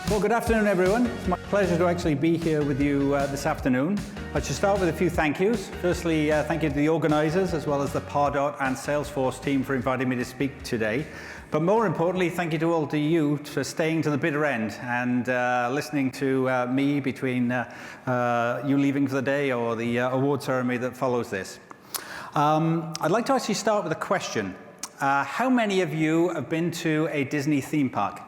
Well, good afternoon, everyone. It's my pleasure to actually be here with you this afternoon. I should start with a few thank yous. Firstly, thank you to the organizers, as well as the Pardot and Salesforce team for inviting me to speak today. But more importantly, thank you to all of you for staying to the bitter end and listening to me between you leaving for the day or the award ceremony that follows this. I'd like to actually start with a question. How many of you have been to a Disney theme park?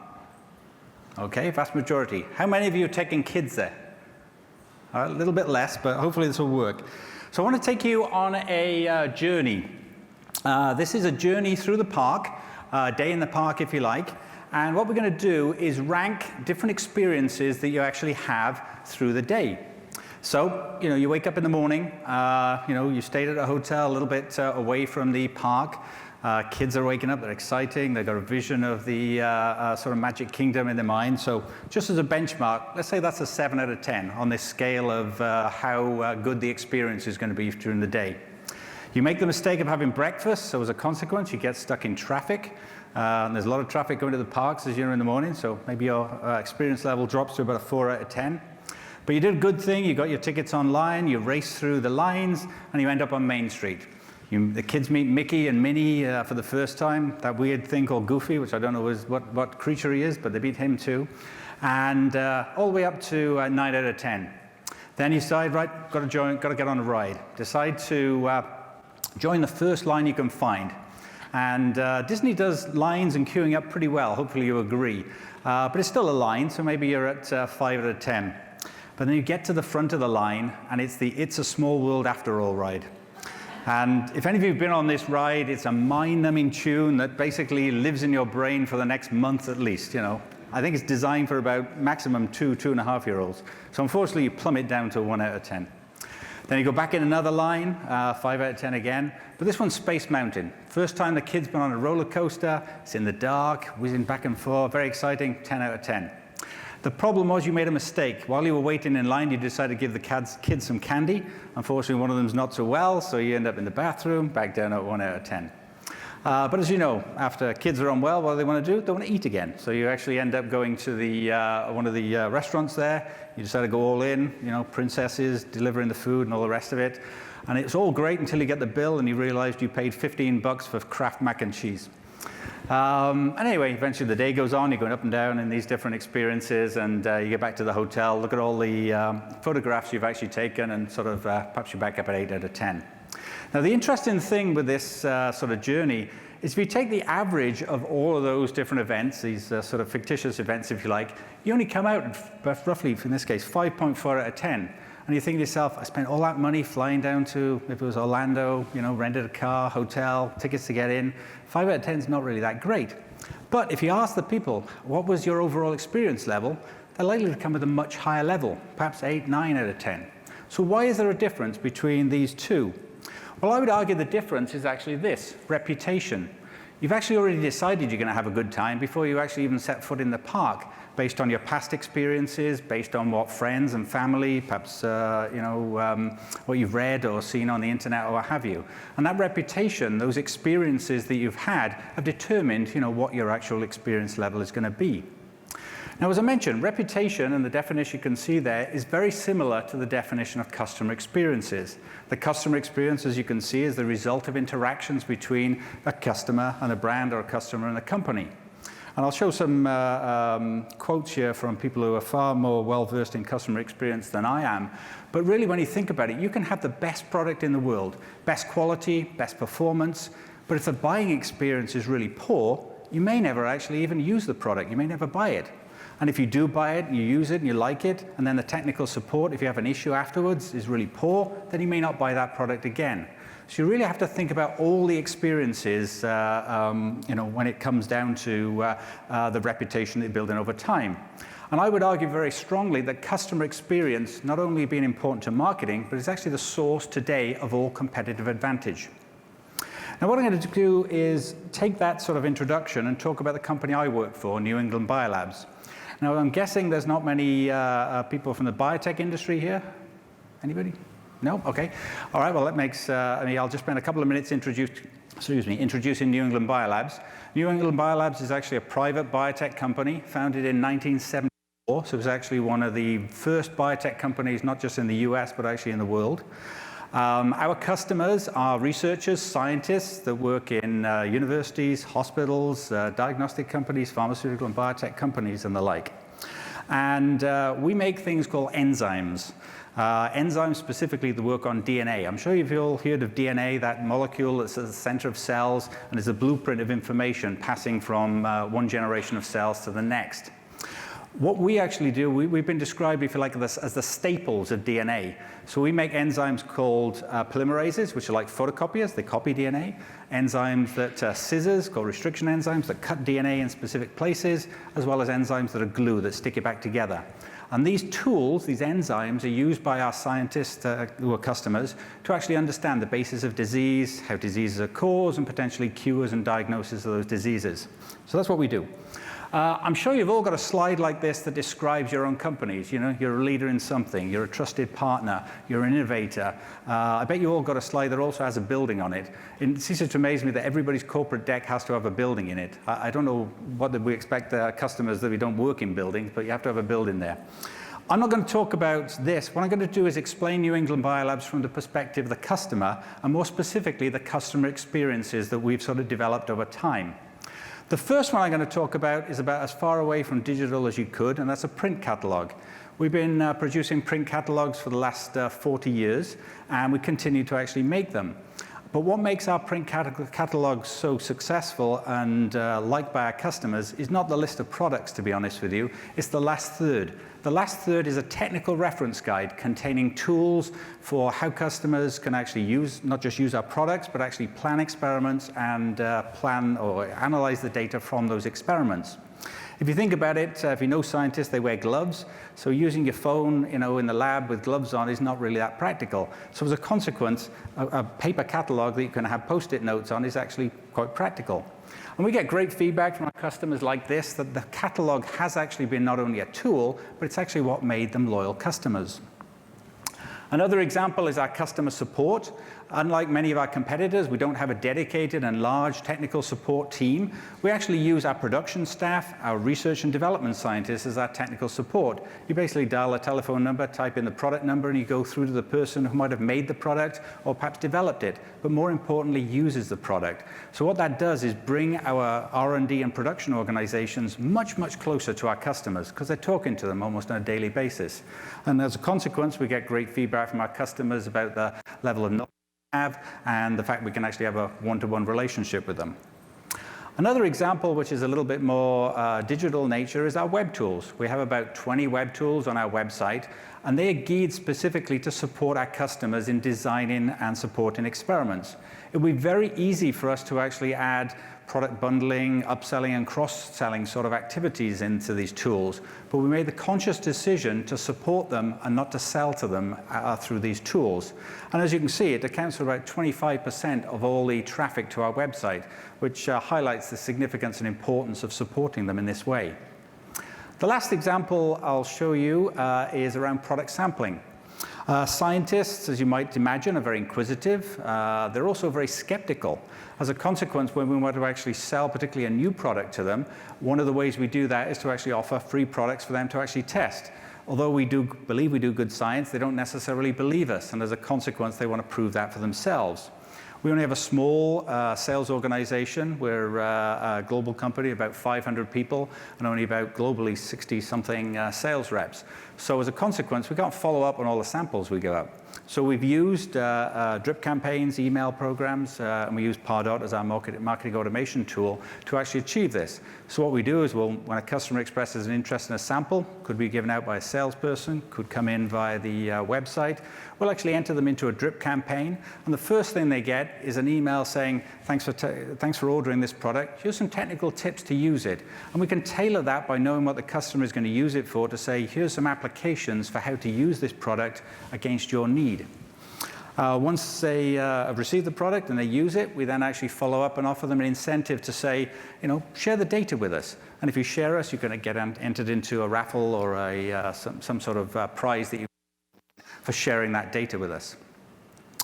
Okay, vast majority. How many of you have taken kids there? A little bit less, but hopefully this will work. So I want to take you on a journey. This is a journey through the park, a day in the park if you like, and what we're going to do is rank different experiences that you actually have through the day. So, you wake up in the morning, you stayed at a hotel a little bit away from the park. Kids are waking up, they're exciting, they've got a vision of the sort of magic kingdom in their mind. So just as a benchmark, let's say that's a 7 out of 10 on this scale of how good the experience is going to be during the day. You make the mistake of having breakfast, so as a consequence, you get stuck in traffic. And there's a lot of traffic going to the parks as you're in the morning, so maybe your experience level drops to about a 4 out of 10. But you did a good thing, you got your tickets online, you race through the lines, and you end up on Main Street. The kids meet Mickey and Minnie for the first time, that weird thing called Goofy, which I don't know what creature he is, but they meet him too. And all the way up to 9 out of 10. Then you decide, right, got to get on a ride. Decide to join the first line you can find. And Disney does lines and queuing up pretty well, hopefully you agree. But it's still a line, so maybe you're at 5 out of 10. But then you get to the front of the line, and it's the It's a Small World After All ride. And if any of you have been on this ride, it's a mind-numbing tune that basically lives in your brain for the next month at least, I think it's designed for about maximum 2.5-year-olds. So unfortunately, you plummet down to 1 out of 10. Then you go back in another line, 5 out of 10 again. But this one's Space Mountain. First time the kid's been on a roller coaster, it's in the dark, whizzing back and forth, very exciting, 10 out of 10. The problem was you made a mistake. While you were waiting in line, you decided to give the kids some candy. Unfortunately, one of them's not so well, so you end up in the bathroom, back down at 1 out of 10. But as you know, after kids are unwell, what do they want to do? They want to eat again. So you actually end up going to the one of the restaurants there. You decide to go all in, princesses, delivering the food and all the rest of it. And it's all great until you get the bill and you realized you paid $15 for Kraft mac and cheese. And anyway, eventually the day goes on, you're going up and down in these different experiences, and you get back to the hotel, look at all the photographs you've actually taken, and sort of perhaps you're back up at 8 out of 10. Now, the interesting thing with this sort of journey is if you take the average of all of those different events, these sort of fictitious events, if you like, you only come out roughly, in this case, 5.4 out of 10. And you think to yourself, I spent all that money flying down to, if it was Orlando, rented a car, hotel, tickets to get in. 5 out of 10 is not really that great. But if you ask the people, what was your overall experience level, they're likely to come with a much higher level, perhaps 8, 9 out of 10. So why is there a difference between these two? Well, I would argue the difference is actually this, reputation. You've actually already decided you're going to have a good time before you actually even set foot in the park, based on your past experiences, based on what friends and family, perhaps what you've read or seen on the internet or what have you. And that reputation, those experiences that you've had, have determined what your actual experience level is going to be. Now, as I mentioned, reputation, and the definition you can see there, is very similar to the definition of customer experiences. The customer experience, as you can see, is the result of interactions between a customer and a brand, or a customer and a company. And I'll show some quotes here from people who are far more well-versed in customer experience than I am. But really, when you think about it, you can have the best product in the world, best quality, best performance, but if the buying experience is really poor, you may never actually even use the product. You may never buy it. And if you do buy it, you use it, and you like it, and then the technical support, if you have an issue afterwards, is really poor, then you may not buy that product again. So you really have to think about all the experiences, when it comes down to the reputation that you're building over time. And I would argue very strongly that customer experience not only being important to marketing, but it's actually the source today of all competitive advantage. Now, what I'm going to do is take that sort of introduction and talk about the company I work for, New England Biolabs. Now, I'm guessing there's not many people from the biotech industry here. Anybody? No? Okay. All right, well, that makes, I'll just spend a couple of minutes introducing New England Biolabs. New England Biolabs is actually a private biotech company founded in 1970. So it was actually one of the first biotech companies, not just in the US, but actually in the world. Our customers are researchers, scientists that work in universities, hospitals, diagnostic companies, pharmaceutical and biotech companies, and the like. And we make things called enzymes. Enzymes specifically that work on DNA. I'm sure you've all heard of DNA, that molecule that's at the center of cells and is a blueprint of information passing from one generation of cells to the next. What we actually do, we've been described, if you like, as the staples of DNA. So we make enzymes called polymerases, which are like photocopiers. They copy DNA. Enzymes that are scissors, called restriction enzymes, that cut DNA in specific places, as well as enzymes that are glue, that stick it back together. And these tools, these enzymes, are used by our scientists who are customers to actually understand the basis of disease, how diseases are caused, and potentially cures and diagnosis of those diseases. So that's what we do. I'm sure you've all got a slide like this that describes your own companies. You know, you're a leader in something, you're a trusted partner, you're an innovator. I bet you all got a slide that also has a building on it. It seems to amaze me that everybody's corporate deck has to have a building in it. I don't know what we expect customers that we don't work in buildings, but you have to have a building there. I'm not going to talk about this. What I'm going to do is explain New England Biolabs from the perspective of the customer, and more specifically, the customer experiences that we've sort of developed over time. The first one I'm going to talk about is about as far away from digital as you could, and that's a print catalog. We've been producing print catalogs for the last 40 years, and we continue to actually make them. But what makes our print catalogs so successful and liked by our customers is not the list of products, to be honest with you. It's the last third. The last third is a technical reference guide containing tools for how customers can actually not just use our products, but actually plan experiments and plan or analyze the data from those experiments. If you think about it, if you know scientists, they wear gloves. So using your phone, in the lab with gloves on is not really that practical. So as a consequence, a paper catalog that you can have post-it notes on is actually quite practical. And we get great feedback from our customers like this, that the catalog has actually been not only a tool, but it's actually what made them loyal customers. Another example is our customer support. Unlike many of our competitors, we don't have a dedicated and large technical support team. We actually use our production staff, our research and development scientists as our technical support. You basically dial a telephone number, type in the product number, and you go through to the person who might have made the product or perhaps developed it, but more importantly, uses the product. So what that does is bring our R&D and production organizations much, much closer to our customers because they're talking to them almost on a daily basis. And as a consequence, we get great feedback from our customers about the level of knowledge we have and the fact we can actually have a one-to-one relationship with them. Another example, which is a little bit more digital nature, is our web tools. We have about 20 web tools on our website, and they are geared specifically to support our customers in designing and supporting experiments. It would be very easy for us to actually add product bundling, upselling, and cross-selling sort of activities into these tools, but we made the conscious decision to support them and not to sell to them through these tools. And as you can see, it accounts for about 25% of all the traffic to our website, which highlights the significance and importance of supporting them in this way. The last example I'll show you is around product sampling. Scientists, as you might imagine, are very inquisitive. They're also very skeptical. As a consequence, when we want to actually sell particularly a new product to them, one of the ways we do that is to actually offer free products for them to actually test. Although we do believe we do good science, they don't necessarily believe us, and as a consequence, they want to prove that for themselves. We only have a small sales organization. We're a global company, about 500 people, and only about globally 60-something sales reps. So as a consequence, we can't follow up on all the samples we go out. So we've used drip campaigns, email programs, and we use Pardot as our marketing automation tool to actually achieve this. So what we do is when a customer expresses an interest in a sample, could be given out by a salesperson, could come in via the website, we'll actually enter them into a drip campaign, and the first thing they get is an email saying, thanks for ordering this product. Here's some technical tips to use it. And we can tailor that by knowing what the customer is going to use it for to say, here's some applications for how to use this product against your need. Once they have received the product and they use it, we then actually follow up and offer them an incentive to say, share the data with us. And if you share us, you're going to get entered into a raffle or some sort of prize that you for sharing that data with us.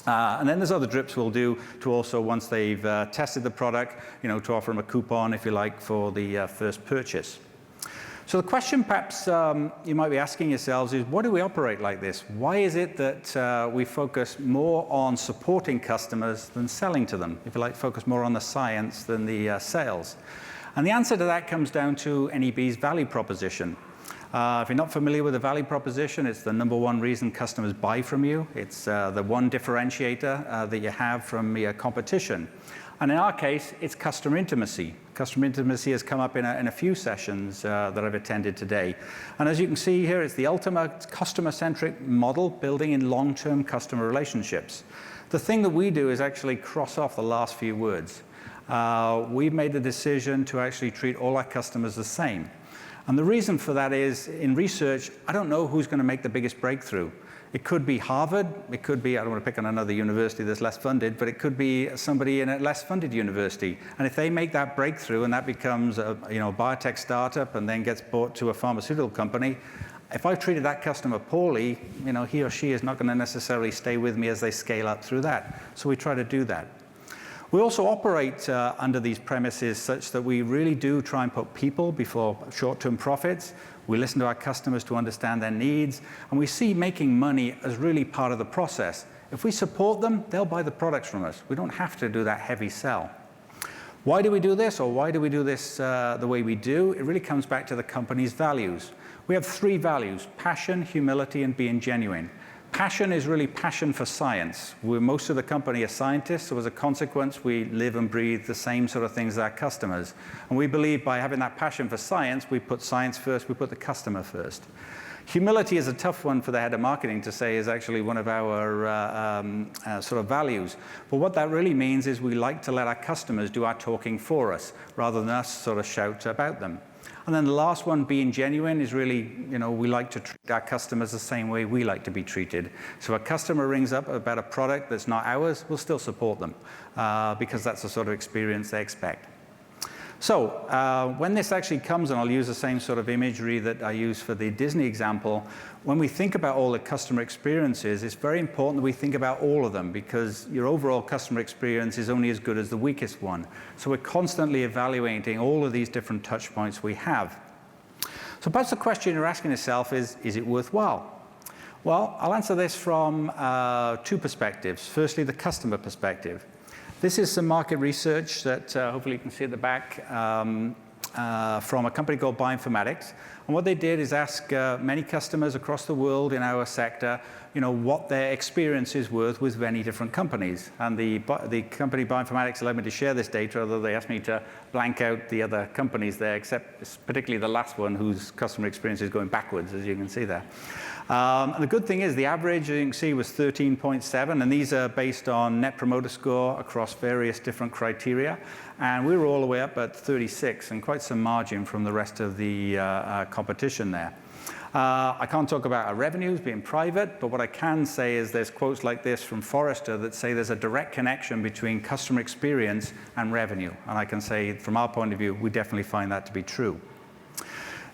And then there's other drips we'll do to also, once they've tested the product, to offer them a coupon, if you like, for the first purchase. So the question perhaps you might be asking yourselves is, why do we operate like this? Why is it that we focus more on supporting customers than selling to them? If you like, focus more on the science than the sales. And the answer to that comes down to NEB's value proposition. If you're not familiar with the value proposition, it's the #1 reason customers buy from you. It's the one differentiator that you have from your competition. And in our case, it's customer intimacy. Customer intimacy has come up in a few sessions that I've attended today. And as you can see here, it's the ultimate customer-centric model building in long-term customer relationships. The thing that we do is actually cross off the last few words. We've made the decision to actually treat all our customers the same. And the reason for that is, in research, I don't know who's going to make the biggest breakthrough. It could be Harvard, it could be, I don't want to pick on another university that's less funded, but it could be somebody in a less funded university. And if they make that breakthrough and that becomes a biotech startup and then gets bought to a pharmaceutical company, if I've treated that customer poorly, he or she is not going to necessarily stay with me as they scale up through that. So we try to do that. We also operate under these premises such that we really do try and put people before short-term profits. We listen to our customers to understand their needs, and we see making money as really part of the process. If we support them, they'll buy the products from us. We don't have to do that heavy sell. Why do we do this, or why do we do this the way we do? It really comes back to the company's values. We have 3 values: passion, humility, and being genuine. Passion is really passion for science. Most of the company are scientists, so as a consequence, we live and breathe the same sort of things as our customers. And we believe by having that passion for science, we put science first, we put the customer first. Humility is a tough one for the head of marketing to say is actually one of our sort of values. But what that really means is we like to let our customers do our talking for us, rather than us sort of shout about them. And then the last one, being genuine, is really, we like to treat our customers the same way we like to be treated. So if a customer rings up about a product that's not ours, we'll still support them because that's the sort of experience they expect. So when this actually comes, and I'll use the same sort of imagery that I use for the Disney example, when we think about all the customer experiences, it's very important that we think about all of them, because your overall customer experience is only as good as the weakest one. So we're constantly evaluating all of these different touch points we have. So perhaps the question you're asking yourself is it worthwhile? Well, I'll answer this from 2 perspectives. Firstly, the customer perspective. This is some market research that hopefully you can see at the back from a company called Bioinformatics. And what they did is ask many customers across the world in our sector, what their experience is with many different companies. And the company Bioinformatics allowed me to share this data, although they asked me to blank out the other companies there, except particularly the last one, whose customer experience is going backwards, as you can see there. And the good thing is the average, you can see, was 13.7, and these are based on Net Promoter Score across various different criteria. And we were all the way up at 36, and quite some margin from the rest of the competition there. I can't talk about our revenues being private, but what I can say is there's quotes like this from Forrester that say there's a direct connection between customer experience and revenue. And I can say, from our point of view, we definitely find that to be true.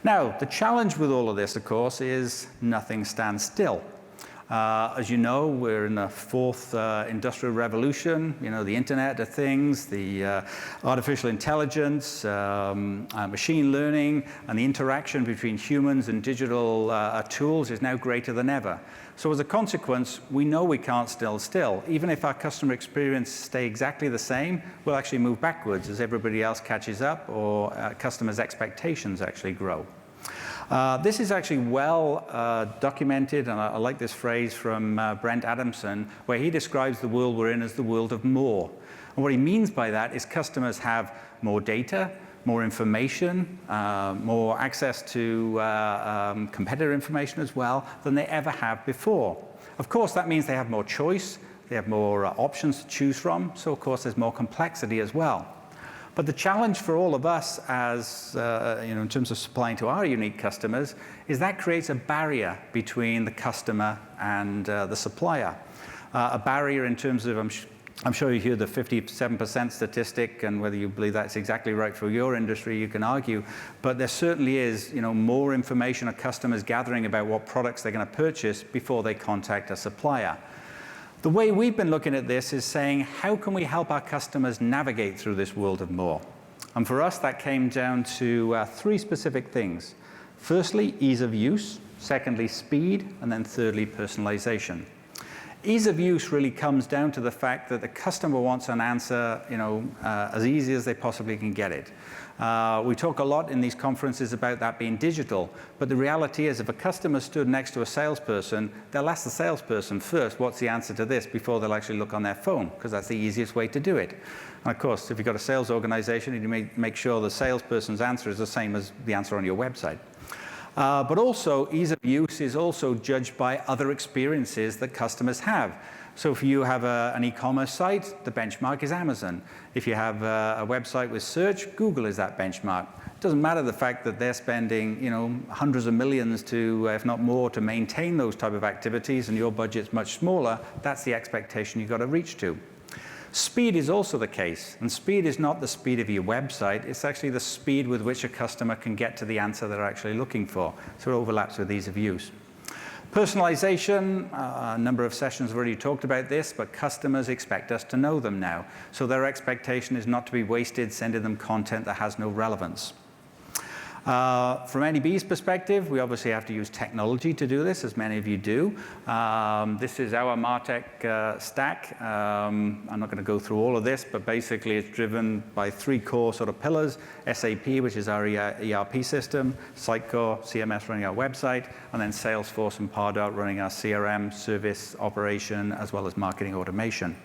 Now, the challenge with all of this, of course, is nothing stands still. As you know, we're in the 4th industrial revolution, the Internet of Things, the artificial intelligence, machine learning, and the interaction between humans and digital tools is now greater than ever. So as a consequence, we know we can't stand still. Even if our customer experience stay exactly the same, we'll actually move backwards as everybody else catches up or customers' expectations actually grow. This is actually well documented, and I like this phrase from Brent Adamson, where he describes the world we're in as the world of more. And what he means by that is customers have more data, more information, more access to competitor information as well than they ever have before. Of course, that means they have more choice, they have more options to choose from, so of course there's more complexity as well. But the challenge for all of us as, in terms of supplying to our unique customers, is that creates a barrier between the customer and the supplier. A barrier in terms of, I'm sure you hear the 57% statistic, and whether you believe that's exactly right for your industry, you can argue. But there certainly is, more information a customer's gathering about what products they're going to purchase before they contact a supplier. The way we've been looking at this is saying, how can we help our customers navigate through this world of more? And for us, that came down to 3 specific things. Firstly, ease of use. Secondly, speed. And then thirdly, personalization. Ease of use really comes down to the fact that the customer wants an answer, as easy as they possibly can get it. We talk a lot in these conferences about that being digital, but the reality is if a customer stood next to a salesperson, they'll ask the salesperson first, what's the answer to this, before they'll actually look on their phone, because that's the easiest way to do it. And of course, if you've got a sales organization, you make sure the salesperson's answer is the same as the answer on your website. But also, ease of use is also judged by other experiences that customers have. So if you have an e-commerce site, the benchmark is Amazon. If you have a website with search, Google is that benchmark. It doesn't matter the fact that they're spending, hundreds of millions to, if not more, to maintain those type of activities, and your budget's much smaller. That's the expectation you've got to reach to. Speed is also the case, and speed is not the speed of your website, it's actually the speed with which a customer can get to the answer they're actually looking for. So it overlaps with ease of use. Personalization, a number of sessions have already talked about this, but customers expect us to know them now. So their expectation is not to be wasted sending them content that has no relevance. From NEB's perspective, we obviously have to use technology to do this, as many of you do. This is our MarTech stack. I'm not going to go through all of this, but basically it's driven by 3 core sort of pillars: SAP, which is our ERP system, Sitecore, CMS running our website, and then Salesforce and Pardot running our CRM, service operation, as well as marketing automation.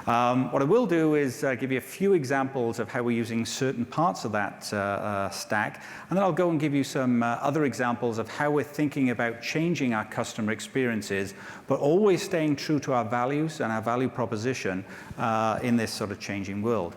What I will do is give you a few examples of how we're using certain parts of that stack, and then I'll go and give you some other examples of how we're thinking about changing our customer experiences, but always staying true to our values and our value proposition in this sort of changing world.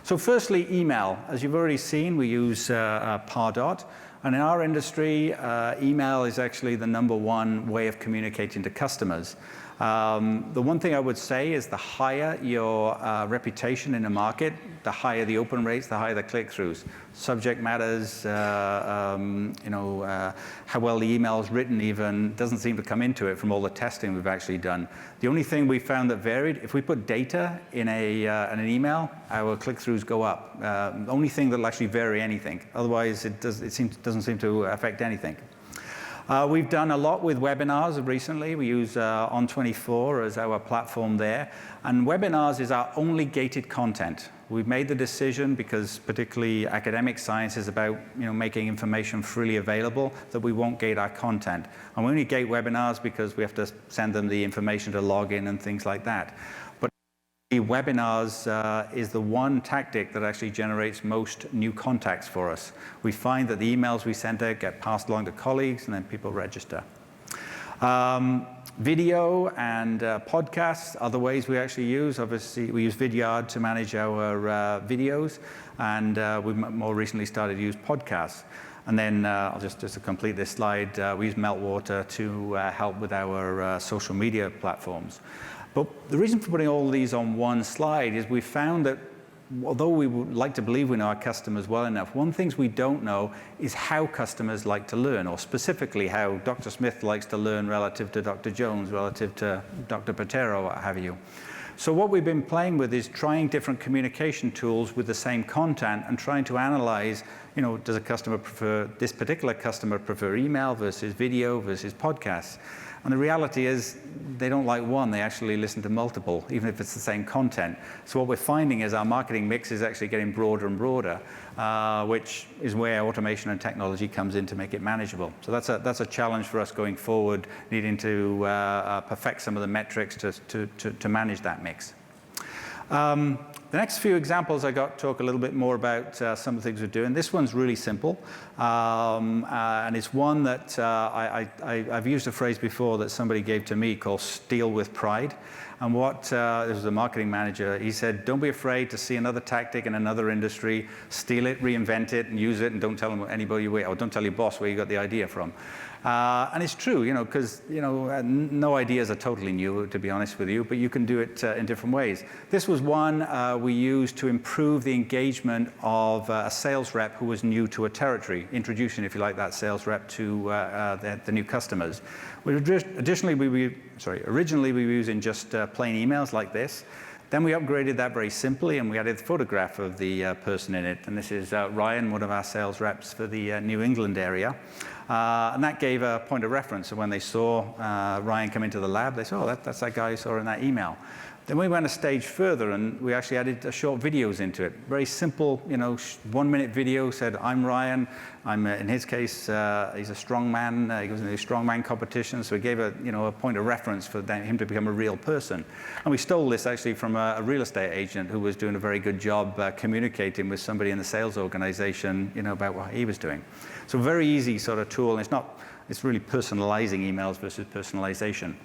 So firstly, email. As you've already seen, we use Pardot. And in our industry, email is actually the #1 way of communicating to customers. The one thing I would say is the higher your reputation in the market, the higher the open rates, the higher the click-throughs. Subject matters, how well the email is written even doesn't seem to come into it from all the testing we've actually done. The only thing we found that varied, if we put data in an email, our click-throughs go up. The only thing that will actually vary anything. Otherwise, it doesn't seem to affect anything. We've done a lot with webinars recently. We use On24 as our platform there. And webinars is our only gated content. We've made the decision, because particularly academic science is about making information freely available, that we won't gate our content. And we only gate webinars because we have to send them the information to log in and things like that. Webinars is the one tactic that actually generates most new contacts for us. We find that the emails we send out get passed along to colleagues, and then people register. Video and podcasts, other ways we actually use. Obviously, we use Vidyard to manage our videos, and we've more recently started to use podcasts. And then, just to complete this slide, we use Meltwater to help with our social media platforms. But the reason for putting all these on one slide is we found that although we would like to believe we know our customers well enough, one thing we don't know is how customers like to learn, or specifically how Dr. Smith likes to learn relative to Dr. Jones, relative to Dr. Patero, what have you. So what we've been playing with is trying different communication tools with the same content and trying to analyze, does a customer prefer, this particular customer prefer email versus video versus podcasts? And the reality is they don't like one, they actually listen to multiple, even if it's the same content. So what we're finding is our marketing mix is actually getting broader and broader, which is where automation and technology comes in to make it manageable. So that's a challenge for us going forward, needing to perfect some of the metrics to manage that mix. The next few examples I got talk a little bit more about some of the things we're doing. This one's really simple, and it's one that I've used a phrase before that somebody gave to me called "steal with pride." And this was a marketing manager. He said, "Don't be afraid to see another tactic in another industry, steal it, reinvent it, and use it, and don't tell anybody or don't tell your boss where you got the idea from." And it's true, because no ideas are totally new, to be honest with you, but you can do it in different ways. This was one we used to improve the engagement of a sales rep who was new to a territory, introducing, if you like, that sales rep to the new customers. Originally we were using just plain emails like this. Then we upgraded that very simply, and we added a photograph of the person in it. And this is Ryan, one of our sales reps for the New England area. And that gave a point of reference. So when they saw Ryan come into the lab, they said, oh, that's that guy you saw in that email. Then we went a stage further, and we actually added short videos into it. Very simple, 1-minute video, said, I'm Ryan. I'm, in his case, he's a strongman. He goes into the strongman competition, so we gave a point of reference for him to become a real person. And we stole this actually from a real estate agent who was doing a very good job communicating with somebody in the sales organization, about what he was doing. So very easy sort of tool. And it's really personalizing emails versus personalization.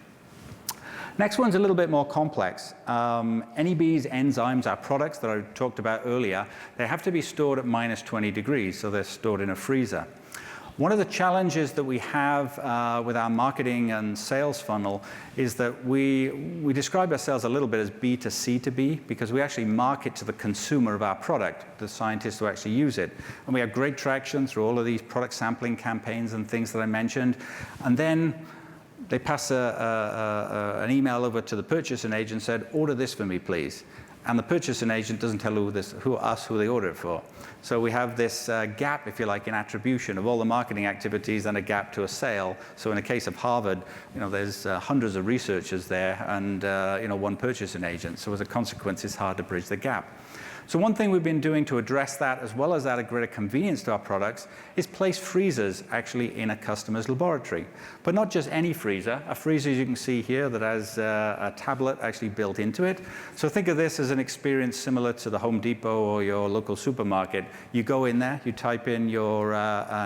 Next one's a little bit more complex. NEBs, enzymes, our products that I talked about earlier, they have to be stored at -20 degrees, so they're stored in a freezer. One of the challenges that we have with our marketing and sales funnel is that we describe ourselves a little bit as B to C to B, because we actually market to the consumer of our product, the scientists who actually use it. And we have great traction through all of these product sampling campaigns and things that I mentioned. And then they pass an email over to the purchasing agent and said, order this for me, please. And the purchasing agent doesn't tell who they order it for. So we have this gap, if you like, in attribution of all the marketing activities and a gap to a sale. So in the case of Harvard, there's hundreds of researchers there and one purchasing agent. So as a consequence, it's hard to bridge the gap. So one thing we've been doing to address that, as well as add a greater convenience to our products, is place freezers actually in a customer's laboratory. But not just any freezer. A freezer, as you can see here, that has a tablet actually built into it. So think of this as an experience similar to the Home Depot or your local supermarket. You go in there, you type in your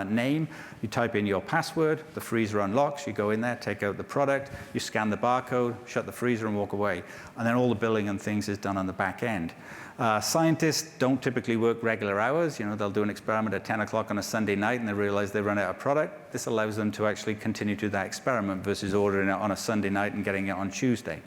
name, you type in your password, the freezer unlocks, you go in there, take out the product, you scan the barcode, shut the freezer and walk away. And then all the billing and things is done on the back end. Scientists don't typically work regular hours. They'll do an experiment at 10 o'clock on a Sunday night and they realize they run out of product. This allows them to actually continue to do that experiment versus ordering it on a Sunday night and getting it on Tuesday.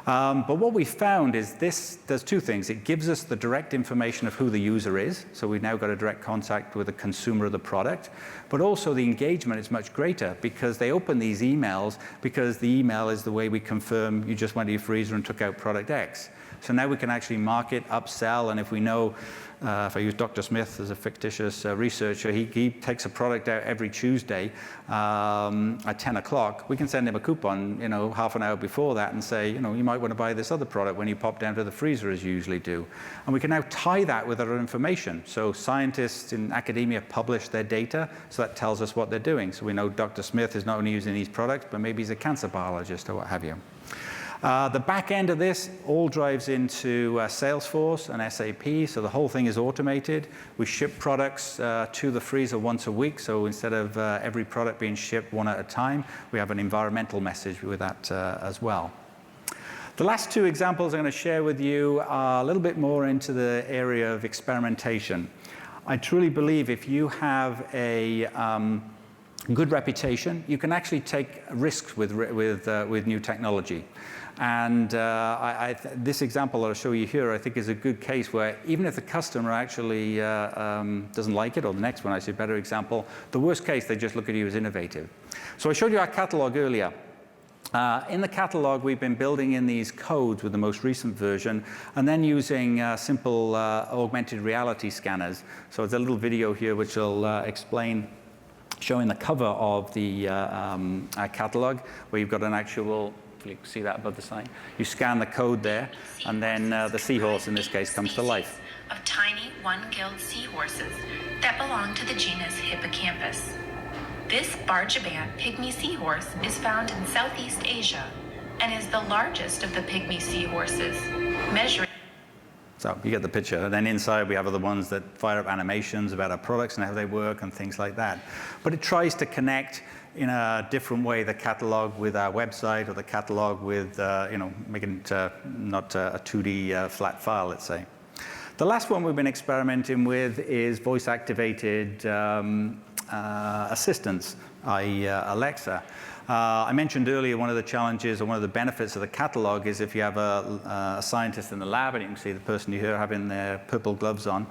But what we found is this does two things. It gives us the direct information of who the user is. So we've now got a direct contact with the consumer of the product. But also the engagement is much greater because they open these emails because the email is the way we confirm you just went to your freezer and took out product X. So now we can actually market, upsell, and if we know, if I use Dr. Smith as a fictitious researcher, he takes a product out every Tuesday at 10 o'clock. We can send him a coupon, half an hour before that and say, you might want to buy this other product when you pop down to the freezer as you usually do. And we can now tie that with other information. So scientists in academia publish their data, so that tells us what they're doing. So we know Dr. Smith is not only using these products, but maybe he's a cancer biologist or what have you. The back end of this all drives into Salesforce and SAP, so the whole thing is automated. We ship products to the freezer once a week, so instead of every product being shipped one at a time, we have an environmental message with that as well. The last two examples I'm going to share with you are a little bit more into the area of experimentation. I truly believe if you have a good reputation, you can actually take risks with new technology. And this example that I'll show you here, I think, is a good case where even if the customer actually doesn't like it, or the next one, I see a better example, the worst case, they just look at you as innovative. So I showed you our catalog earlier. In the catalog, we've been building in these codes with the most recent version, and then using simple augmented reality scanners. So there's a little video here which will explain, showing the cover of the catalog, where you've got an actual, you can see that above the sign. You scan the code there, and then the seahorse, in this case, comes to life. Of tiny one-gilled seahorses that belong to the genus Hippocampus. This Bargeban pygmy seahorse is found in Southeast Asia and is the largest of the pygmy seahorses, measuring. So you get the picture. And then inside we have other ones that fire up animations about our products and how they work and things like that. But it tries to connect in a different way the catalog with our website, or the catalog with, making it not a 2D flat file, let's say. The last one we've been experimenting with is voice-activated assistants, i.e. Alexa. I mentioned earlier one of the challenges or one of the benefits of the catalog is if you have a scientist in the lab, and you can see the person here having their purple gloves on,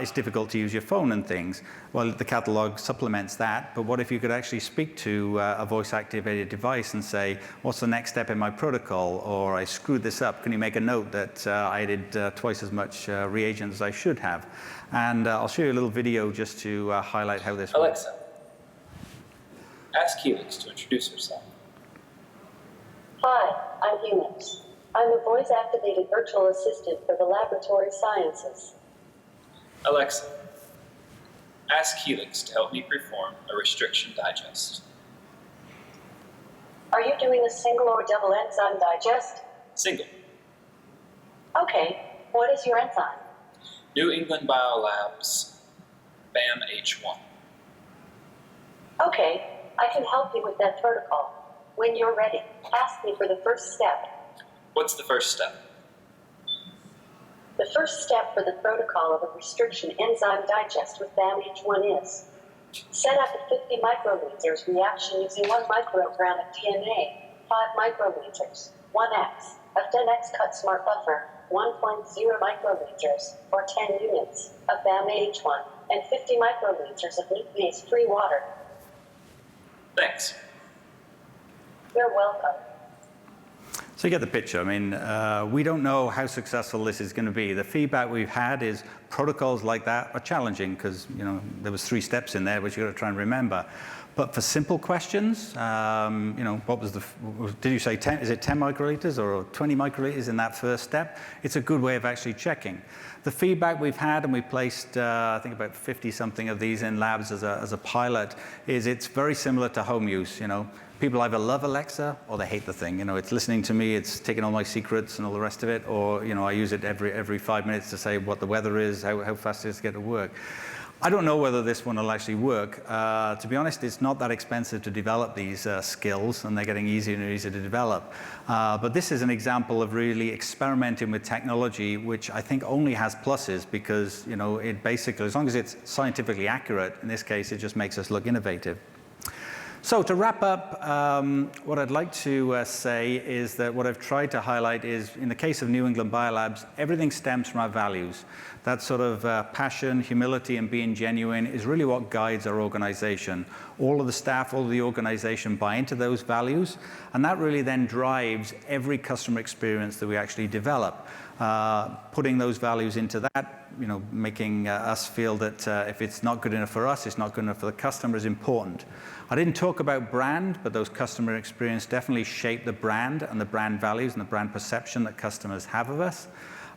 it's difficult to use your phone and things. Well, the catalog supplements that, but what if you could actually speak to a voice-activated device and say, what's the next step in my protocol? Or I screwed this up, can you make a note that I did twice as much reagent as I should have? And I'll show you a little video just to highlight how this works. Alexa, ask Helix to introduce herself. Hi, I'm Helix. I'm a voice-activated virtual assistant for the laboratory sciences. Alexa, ask Helix to help me perform a restriction digest. Are you doing a single or double enzyme digest? Single. Okay, what is your enzyme? New England Biolabs, BAM-H1. Okay, I can help you with that protocol. When you're ready, ask me for the first step. What's the first step? The first step for the protocol of a restriction enzyme digest with BAM-H1 is set up a 50 microliters reaction using 1 microgram of DNA, 5 microliters, 1x, of 10x cut smart buffer, 1.0 microliters, or 10 units, of BAM-H1, and 50 microliters of nuclease-free water. Thanks. You're welcome. So you get the picture. I mean, we don't know how successful this is going to be. The feedback we've had is protocols like that are challenging because, you know, there was 3 steps in there which you've got to try and remember. But for simple questions, you know, what was did you say 10? Is it 10 microliters or 20 microliters in that first step? It's a good way of actually checking. The feedback we've had, and we placed, I think about 50-something of these in labs as a pilot, is it's very similar to home use, you know. People either love Alexa or they hate the thing. You know, it's listening to me, it's taking all my secrets and all the rest of it, or, you know, I use it every 5 minutes to say what the weather is, how fast it is to get to work. I don't know whether this one will actually work. To be honest, it's not that expensive to develop these skills, and they're getting easier and easier to develop. But this is an example of really experimenting with technology, which I think only has pluses because, you know, it basically, as long as it's scientifically accurate, in this case, it just makes us look innovative. So to wrap up, what I'd like to say is that what I've tried to highlight is, in the case of New England Biolabs, everything stems from our values. That sort of passion, humility, and being genuine is really what guides our organization. All of the staff, all of the organization buy into those values, and that really then drives every customer experience that we actually develop. Putting those values into that, you know, making us feel that if it's not good enough for us, it's not good enough for the customer is important. I didn't talk about brand, but those customer experience definitely shape the brand and the brand values and the brand perception that customers have of us.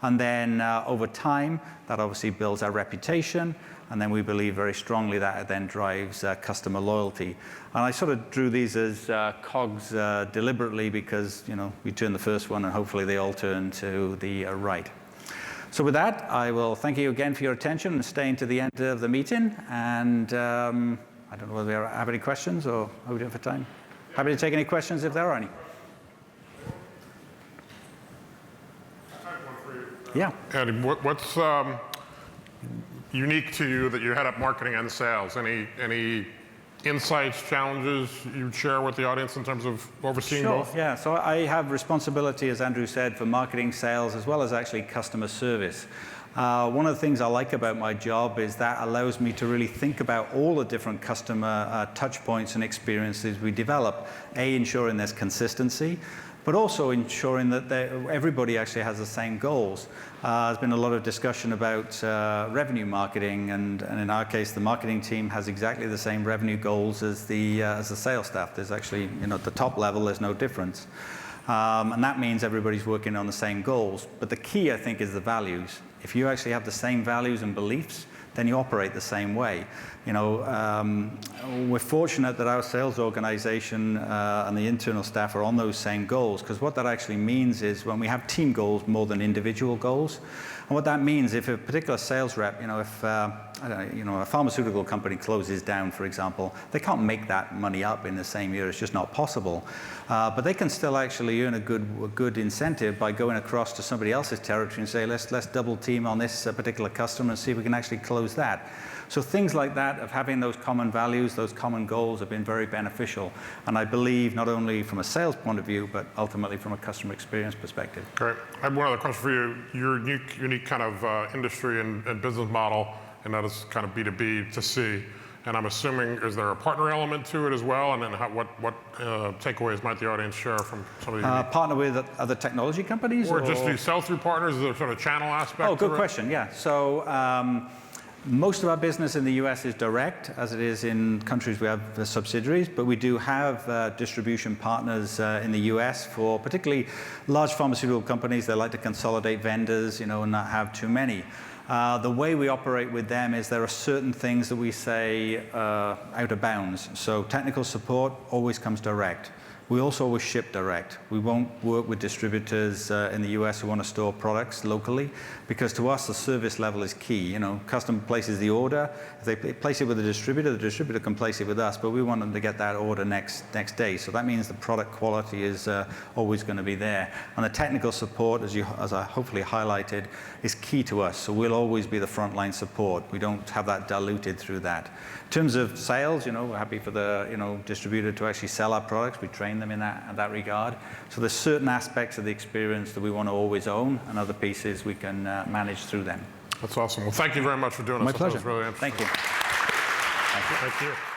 And then over time, that obviously builds our reputation, and then we believe very strongly that it then drives customer loyalty. And I sort of drew these as cogs deliberately because, you know, we turn the first one and hopefully they all turn to the right. So with that, I will thank you again for your attention and staying to the end of the meeting. And I don't know whether we have any questions or how are we doing for time? Happy to take any questions if there are any. I have one for you. Yeah. Andy, what's unique to you that you head up marketing and sales? Any insights, challenges you'd share with the audience in terms of overseeing both? Yeah. So I have responsibility, as Andrew said, for marketing, sales, as well as actually customer service. One of the things I like about my job is that allows me to really think about all the different customer touch points and experiences we develop. Ensuring there's consistency, but also ensuring that everybody actually has the same goals. There's been a lot of discussion about revenue marketing, and in our case, the marketing team has exactly the same revenue goals as the sales staff. There's actually, you know, at the top level, there's no difference. And that means everybody's working on the same goals. But the key, I think, is the values. If you actually have the same values and beliefs, then you operate the same way. You know, we're fortunate that our sales organization and the internal staff are on those same goals, because what that actually means is when we have team goals more than individual goals, And what that means, if a particular sales rep, if I don't know, a pharmaceutical company closes down, for example, they can't make that money up in the same year. It's just not possible. But they can still actually earn a good incentive by going across to somebody else's territory and say, let's double team on this particular customer and see if we can actually close that. So things like that, of having those common values, those common goals, have been very beneficial. And I believe not only from a sales point of view, but ultimately from a customer experience perspective. Great. I have one other question for you. Your unique kind of industry and business model, and that is kind of B2B to C. And I'm assuming, is there a partner element to it as well? And then what takeaways might the audience share from some of the partner with other technology companies? Or just do sell-through partners? Is there sort of channel aspect to it? Oh, good question, yeah. So most of our business in the US is direct, as it is in countries we have subsidiaries, but we do have distribution partners in the US for particularly large pharmaceutical companies. They like to consolidate vendors, and not have too many. The way we operate with them is there are certain things that we say out of bounds. So technical support always comes direct. We also always ship direct. We won't work with distributors in the US who want to store products locally, because to us the service level is key. Customer places the order. If they place it with the distributor can place it with us, but we want them to get that order next day. So that means the product quality is always going to be there. And the technical support, as I hopefully highlighted, is key to us. So we'll always be the frontline support. We don't have that diluted through that. In terms of sales, we're happy for the distributor to actually sell our products. We train them in that regard. So there's certain aspects of the experience that we want to always own, and other pieces we can manage through them. That's awesome. Well, thank you very much for doing this. My pleasure. That was really interesting. Thank you. Thank you.